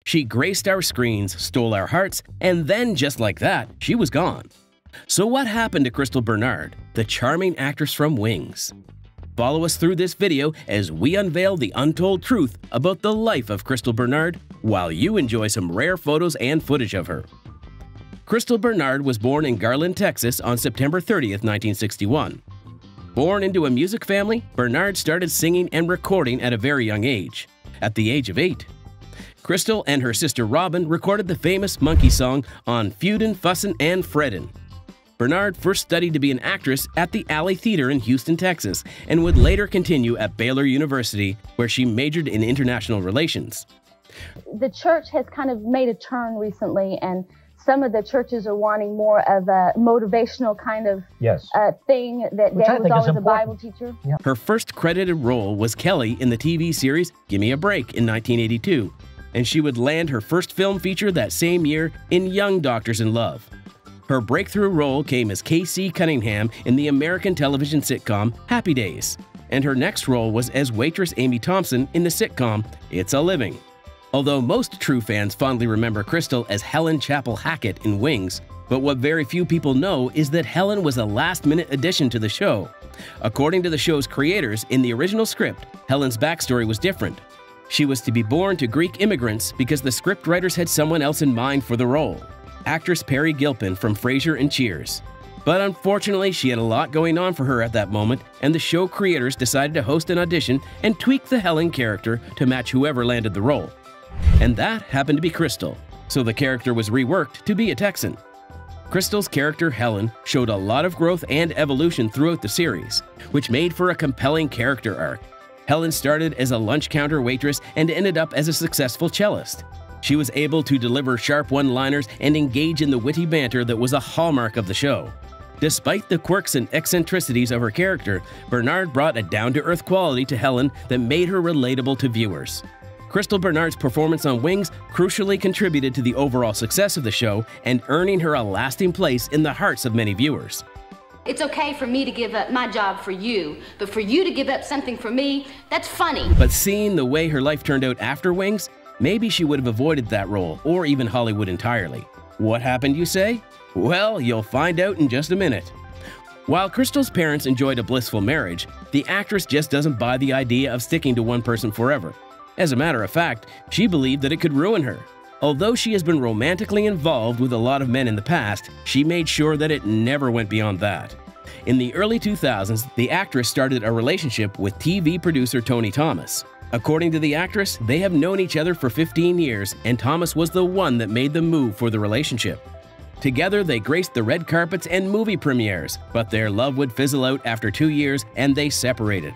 She graced our screens, stole our hearts, and then just like that, she was gone. So what happened to Crystal Bernard, the charming actress from Wings? Follow us through this video as we unveil the untold truth about the life of Crystal Bernard while you enjoy some rare photos and footage of her. Crystal Bernard was born in Garland, Texas on September 30th, 1961. Born into a music family, Bernard started singing and recording at a very young age, at the age of 8. Crystal and her sister Robin recorded the famous Monkey song on Feudin', Fussin', and Frettin'. Bernard first studied to be an actress at the Alley Theater in Houston, Texas, and would later continue at Baylor University, where she majored in international relations. The church has kind of made a turn recently, and some of the churches are wanting more of a motivational kind of thing, that Dad was always a Bible teacher. Yeah. Her first credited role was Kelly in the TV series Give Me a Break in 1982, and she would land her first film feature that same year in Young Doctors in Love. Her breakthrough role came as Casey Cunningham in the American television sitcom Happy Days, and her next role was as waitress Amy Thompson in the sitcom It's a Living. Although most true fans fondly remember Crystal as Helen Chapel Hackett in Wings, but what very few people know is that Helen was a last-minute addition to the show. According to the show's creators, in the original script, Helen's backstory was different. She was to be born to Greek immigrants because the scriptwriters had someone else in mind for the role. Actress Peri Gilpin from Frasier and Cheers. But unfortunately, she had a lot going on for her at that moment, and the show creators decided to host an audition and tweak the Helen character to match whoever landed the role. And that happened to be Crystal, so the character was reworked to be a Texan. Crystal's character, Helen, showed a lot of growth and evolution throughout the series, which made for a compelling character arc. Helen started as a lunch counter waitress and ended up as a successful cellist. She was able to deliver sharp one-liners and engage in the witty banter that was a hallmark of the show. Despite the quirks and eccentricities of her character, Bernard brought a down-to-earth quality to Helen that made her relatable to viewers. Crystal Bernard's performance on Wings crucially contributed to the overall success of the show and earning her a lasting place in the hearts of many viewers. It's okay for me to give up my job for you, but for you to give up something for me, that's funny. But seeing the way her life turned out after Wings, maybe she would have avoided that role, or even Hollywood entirely. What happened, you say? Well, you'll find out in just a minute. While Crystal's parents enjoyed a blissful marriage, the actress just doesn't buy the idea of sticking to one person forever. As a matter of fact, she believed that it could ruin her. Although she has been romantically involved with a lot of men in the past, she made sure that it never went beyond that. In the early 2000s, the actress started a relationship with TV producer Tony Thomas. According to the actress, they have known each other for 15 years, and Thomas was the one that made the move for the relationship. Together, they graced the red carpets and movie premieres, but their love would fizzle out after 2 years and they separated.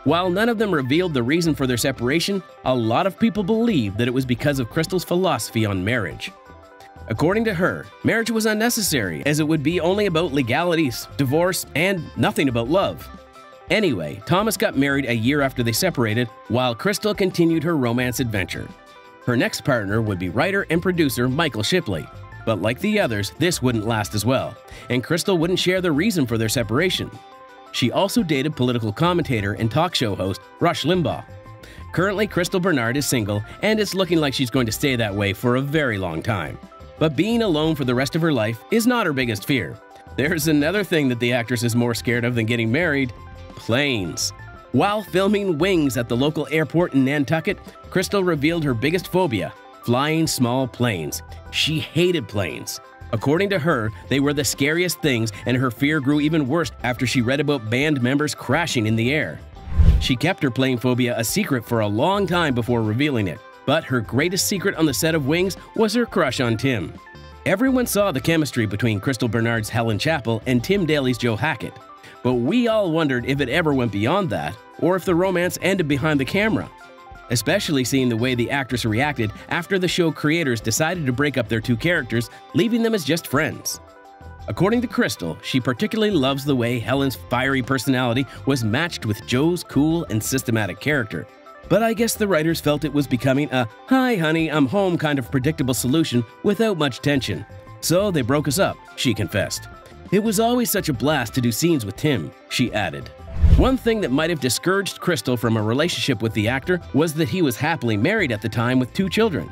While none of them revealed the reason for their separation, a lot of people believe that it was because of Crystal's philosophy on marriage. According to her, marriage was unnecessary as it would be only about legalities, divorce, and nothing about love. Anyway, Thomas got married a year after they separated, while Crystal continued her romance adventure. Her next partner would be writer and producer Michael Shipley. But like the others, this wouldn't last as well, and Crystal wouldn't share the reason for their separation. She also dated political commentator and talk show host Rush Limbaugh. Currently, Crystal Bernard is single, and it's looking like she's going to stay that way for a very long time. But being alone for the rest of her life is not her biggest fear. There's another thing that the actress is more scared of than getting married: planes. While filming Wings at the local airport in Nantucket, Crystal revealed her biggest phobia: flying small planes. She hated planes. According to her, they were the scariest things, and her fear grew even worse after she read about band members crashing in the air. She kept her plane phobia a secret for a long time before revealing it, but her greatest secret on the set of Wings was her crush on Tim. Everyone saw the chemistry between Crystal Bernard's Helen Chapel and Tim Daly's Joe Hackett, but we all wondered if it ever went beyond that, or if the romance ended behind the camera. Especially seeing the way the actress reacted after the show creators decided to break up their two characters, leaving them as just friends. According to Crystal, she particularly loves the way Helen's fiery personality was matched with Joe's cool and systematic character. But I guess the writers felt it was becoming a "hi honey, I'm home" kind of predictable solution without much tension. So they broke us up, she confessed. "It was always such a blast to do scenes with Tim," she added. One thing that might have discouraged Crystal from a relationship with the actor was that he was happily married at the time with 2 children.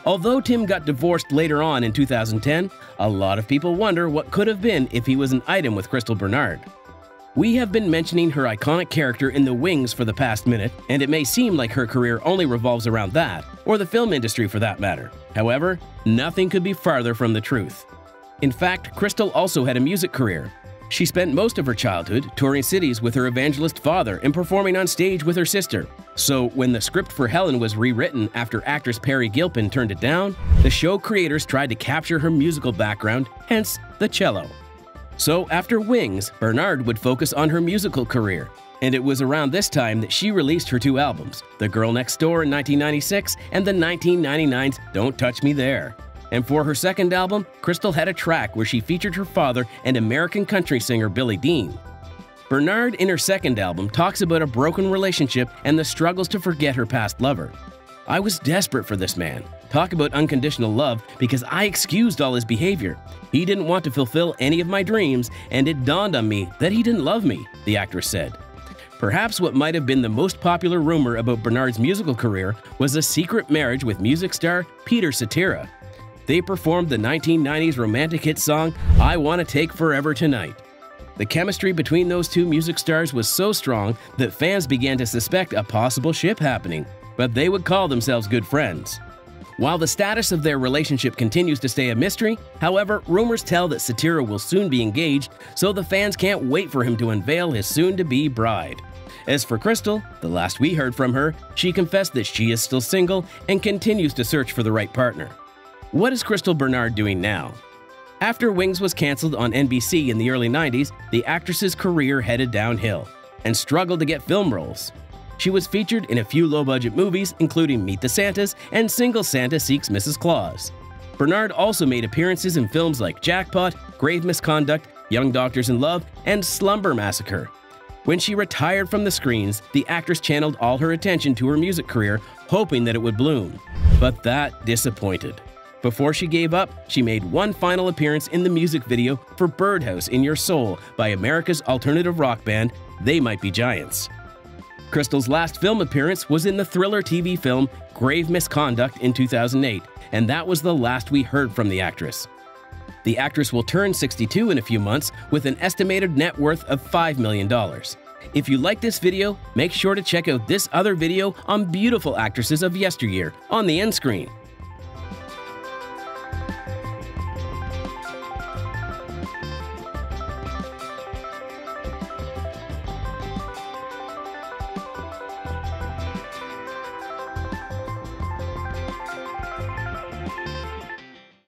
Although Tim got divorced later on in 2010, a lot of people wonder what could have been if he was an item with Crystal Bernard. We have been mentioning her iconic character in The Wings for the past minute, and it may seem like her career only revolves around that, or the film industry for that matter. However, nothing could be farther from the truth. In fact, Crystal also had a music career. She spent most of her childhood touring cities with her evangelist father and performing on stage with her sister. So when the script for Helen was rewritten after actress Perry Gilpin turned it down, the show creators tried to capture her musical background, hence the cello. So after Wings, Bernard would focus on her musical career. And it was around this time that she released her 2 albums, The Girl Next Door in 1996 and the 1999's Don't Touch Me There. And for her second album, Crystal had a track where she featured her father and American country singer Billy Dean. Bernard, in her second album, talks about a broken relationship and the struggles to forget her past lover. I was desperate for this man. Talk about unconditional love, because I excused all his behavior. He didn't want to fulfill any of my dreams, and it dawned on me that he didn't love me, the actress said. Perhaps what might have been the most popular rumor about Bernard's musical career was a secret marriage with music star Peter Cetera. They performed the 1990s romantic hit song, I Wanna Take Forever Tonight. The chemistry between those two music stars was so strong that fans began to suspect a possible ship happening, but they would call themselves good friends. While the status of their relationship continues to stay a mystery, however, rumors tell that Cetera will soon be engaged, so the fans can't wait for him to unveil his soon-to-be bride. As for Crystal, the last we heard from her, she confessed that she is still single and continues to search for the right partner. What is Crystal Bernard doing now? After Wings was canceled on NBC in the early 90s, the actress's career headed downhill and struggled to get film roles. She was featured in a few low-budget movies, including Meet the Santas and Single Santa Seeks Mrs. Claus. Bernard also made appearances in films like Jackpot, Grave Misconduct, Young Doctors in Love, and Slumber Massacre. When she retired from the screens, the actress channeled all her attention to her music career, hoping that it would bloom. But that disappointed. Before she gave up, she made one final appearance in the music video for Birdhouse in Your Soul by America's alternative rock band, They Might Be Giants. Crystal's last film appearance was in the thriller TV film Grave Misconduct in 2008, and that was the last we heard from the actress. The actress will turn 62 in a few months with an estimated net worth of $5 million. If you like this video, make sure to check out this other video on beautiful actresses of yesteryear on the end screen.